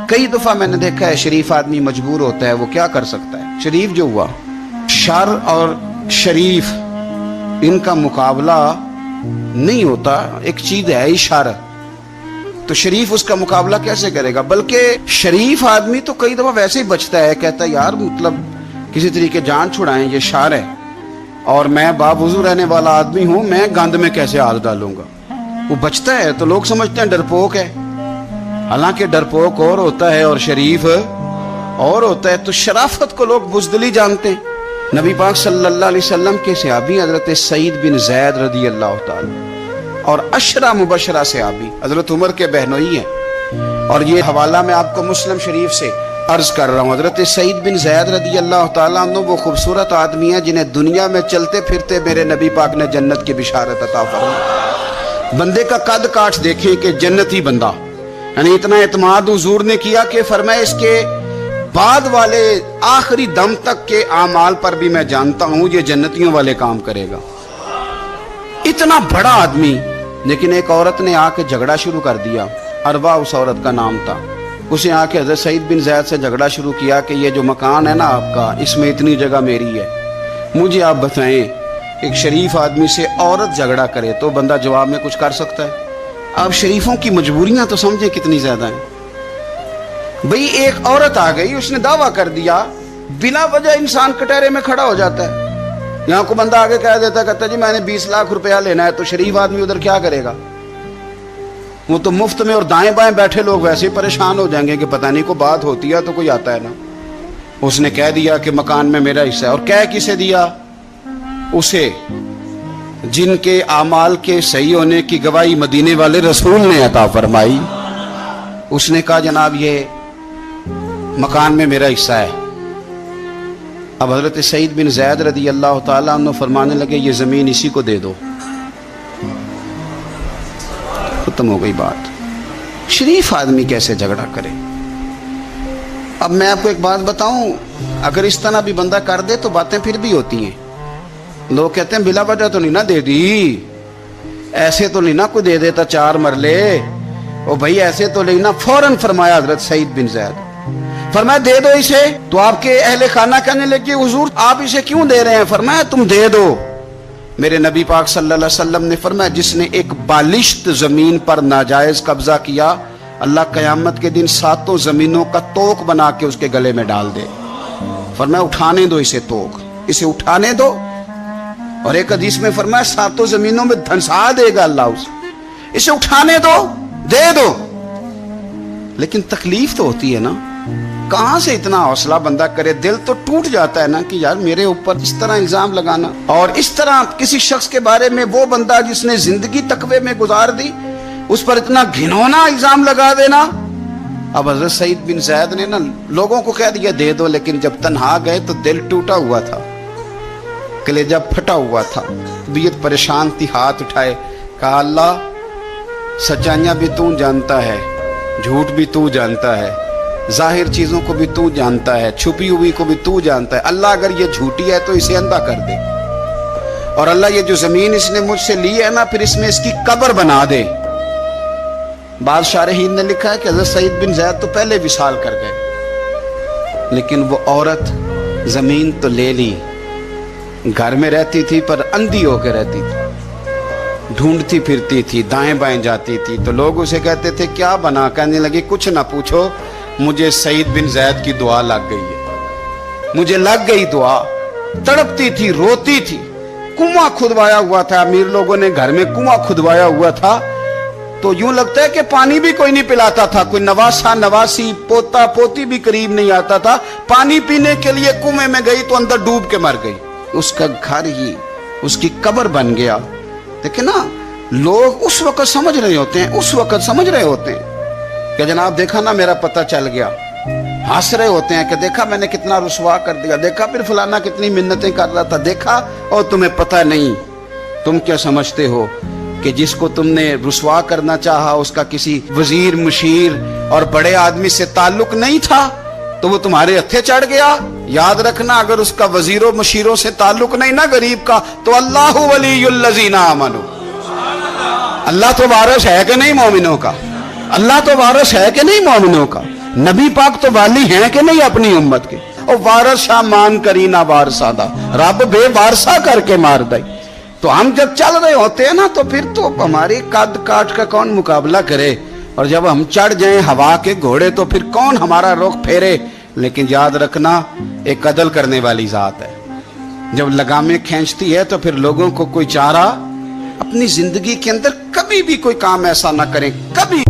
कई दफा मैंने देखा है शरीफ आदमी मजबूर होता है, वो क्या कर सकता है। शरीफ जो हुआ, शर और शरीफ इनका मुकाबला नहीं होता, एक चीज है ही शर, तो शरीफ उसका मुकाबला कैसे करेगा। बल्कि शरीफ आदमी तो कई दफा वैसे ही बचता है, कहता है यार मतलब किसी तरीके जान छुड़ाएं, ये शर है और मैं बावजू रहने वाला आदमी हूं, मैं गंद में कैसे हाथ डालूंगा। वो बचता है तो लोग समझते हैं डरपोक है, हालांकि डरपोक और होता है और शरीफ और होता है। तो शराफत को लोग बुज़दिली जानते हैं। नबी पाक सल्लल्लाहु अलैहि वसल्लम के सहाबी हजरत सईद बिन ज़ैद रज़ी अल्लाह ताला और अशरा मुबशरा सहाबी हजरत उमर के बहनोई हैं, और ये हवाला मैं आपको मुस्लिम शरीफ से अर्ज कर रहा हूँ। हजरत सईद बिन ज़ैद रज़ी अल्लाह ताला अन्हु वो खूबसूरत आदमी हैं जिन्हें दुनिया में चलते फिरते मेरे नबी पाक ने जन्नत की बिशारत अता फरमाई। बंदे का कद काठ देखें कि जन्नती बंदा, यानी इतना एतमाद हुजूर ने किया कि फरमाया इसके बाद वाले आखिरी दम तक के आमाल पर भी मैं जानता हूं ये जन्नतियों वाले काम करेगा। इतना बड़ा आदमी, लेकिन एक औरत ने आके झगड़ा शुरू कर दिया। अरवा उस औरत का नाम था। उसे आके हज़रत सईद बिन ज़ैद से झगड़ा शुरू किया कि ये जो मकान है ना आपका, इसमें इतनी जगह मेरी है, मुझे आप बताएं एक शरीफ आदमी से औरत झगड़ा करे तो बंदा जवाब में कुछ कर सकता है। अब शरीफों की मजबूरियां तो समझे कितनी ज्यादा हैं। भाई एक औरत आ गई, उसने दावा कर दिया, बिना वजह इंसान कटहरे में खड़ा हो जाता है। यहाँ को बंदा आगे कह देता, कहता जी मैंने 20 लाख रुपया लेना है, तो शरीफ आदमी उधर क्या करेगा। वो तो मुफ्त में, और दाएं बाएं बैठे लोग वैसे ही परेशान हो जाएंगे कि पता नहीं को बात होती है तो कोई आता है ना। उसने कह दिया कि मकान में मेरा हिस्सा है, और कह किसे दिया, उसे जिनके आमाल के सही होने की गवाही मदीने वाले रसूल ने अता फरमाई। उसने कहा जनाब ये मकान में मेरा हिस्सा है। अब हजरत सईद बिन ज़ैद रज़ी अल्लाह ताला अन्हु फरमाने लगे ये जमीन इसी को दे दो, खत्म हो गई बात। शरीफ आदमी कैसे झगड़ा करे। अब मैं आपको एक बात बताऊं, अगर इस तरह भी बंदा कर दे तो बातें फिर भी होती हैं। लोग कहते हैं बिला वजह तो नहीं ना दे दी, ऐसे तो नहीं ना कोई दे देता 4 मरले, ओ भाई ऐसे तो नहीं ना। फौरन फरमाया हजरत सईद बिन ज़ैद, फरमाया दे दो इसे। तो आपके अहले खाना कहने लगे हुजूर आप इसे क्यों दे रहे हैं। फरमाया तुम दे दो। मेरे नबी पाक सल्लल्लाहु अलैहि वसल्लम ने फरमाया जिसने एक बालिश्त जमीन पर नाजायज कब्जा किया, अल्लाह कयामत के दिन 7 जमीनों का तोक बना के उसके गले में डाल दे। फरमाया उठाने दो इसे, तोक इसे उठाने दो। और एक हदीस में फरमाया 7 जमीनों में धंसा देगा अल्लाह उसे, इसे उठाने दो, दे दो। लेकिन तकलीफ तो होती है ना, कहां से इतना हौसला बंदा करे। दिल तो टूट जाता है ना कि यार मेरे ऊपर इस तरह इल्जाम लगाना, और इस तरह किसी शख्स के बारे में, वो बंदा जिसने जिंदगी तकवे में गुजार दी, उस पर इतना घिनौना इल्जाम लगा देना। अब हजरत सईद बिन ज़ैद ने ना लोगों को कह दिया दे दो, लेकिन जब तन्हा गए तो दिल टूटा हुआ था, कलेजा फटा हुआ था, तबीयत परेशान थी। हाथ उठाए, कहा अल्लाह सच्चाइयां भी तू जानता है, झूठ भी तू जानता है, जाहिर चीजों को भी तू जानता है, छुपी हुई को भी तू जानता है। अल्लाह अगर ये झूठी है तो इसे अंधा कर दे, और अल्लाह ये जो जमीन इसने मुझसे ली है ना, फिर इसमें इसकी कब्र बना दे। बाद शारहीन ने लिखा है कि हज़रत सईद बिन ज़ैद तो पहले विसाल कर गए, लेकिन वो औरत जमीन तो ले ली, घर में रहती थी पर अंधी होकर रहती थी, ढूंढती फिरती थी, दाएं बाएं जाती थी। तो लोग उसे कहते थे क्या बना, कहने लगे कुछ ना पूछो, मुझे सईद बिन ज़ैद की दुआ लग गई है, मुझे लग गई दुआ। तड़पती थी, रोती थी, कुआं खुदवाया हुआ था, अमीर लोगों ने घर में कुआं खुदवाया हुआ था, तो यूं लगता है कि पानी भी कोई नहीं पिलाता था, कोई नवासा नवासी पोता पोती भी करीब नहीं आता था। पानी पीने के लिए कुएं में गई तो अंदर डूब के मर गई, उसका घर ही उसकी कब्र बन गया। देखिए ना, लोग उस वक्त समझ रहे होते हैं, उस वक्त समझ रहे होते हैं कि जनाब देखा ना मेरा पता चल गया, हंस रहे होते हैं कि देखा मैंने कितना रुसवा कर दिया, देखा फिर फलाना कितनी मिन्नतें कर रहा था, देखा। और तुम्हें पता नहीं, तुम क्या समझते हो कि जिसको तुमने रुसवा करना चाहा उसका किसी वजीर मुशीर और बड़े आदमी से ताल्लुक नहीं था तो वो तुम्हारे हथे चढ़ गया। याद रखना, अगर उसका वजीरों मुशीरों से ताल्लुक नहीं ना गरीब का, तो अल्लाहु वलियुल्लज़ीना आमनू, अल्लाह तो वारिस है कि नहीं मोमिनों का, अल्लाह तो वारिस है कि नहीं मोमिनों का। नबी पाक तो वाली हैं कि नहीं अपनी उम्मत के। और वारसा मान करी ना वारसा दा, रब बेवारसा करके मार दई। तो हम जब चल रहे होते हैं ना तो फिर तो हमारी कद काट का कौन मुकाबला करे, और जब हम चढ़ जाएं हवा के घोड़े तो फिर कौन हमारा रुख फेरे। लेकिन याद रखना, एक कदल करने वाली जात है, जब लगामें खींचती है तो फिर लोगों को कोई चारा। अपनी जिंदगी के अंदर कभी भी कोई काम ऐसा ना करें, कभी